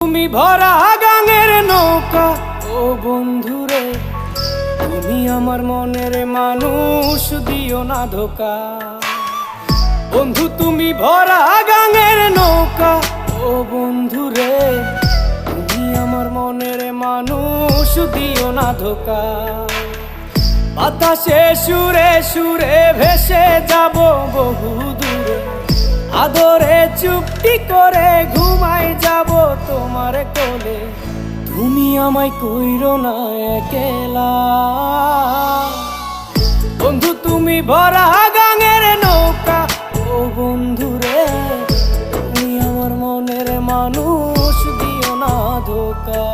তুমি ভরা গাঙের নৌকা ও বন্ধুরে, তুমি আমার মনের মানুষ, দিও না ধোকা। বন্ধু তুমি ভরা গাঙের নৌকা ও বন্ধুরে, তুমি আমার মনের মানুষ, দিও না ধোকা। বাতাসে সুরে সুরে ভেসে যাব বহু দূরে, আদরে চুপটি করে ঘুমাই যাব তোমার কোলে। তুমি আমায় কইরো না একলা, বন্ধু তুমি ভরা গাঙের নৌকা ও বন্ধুরে, তুমি আমার মনের মানুষ, দিও না ধোকা।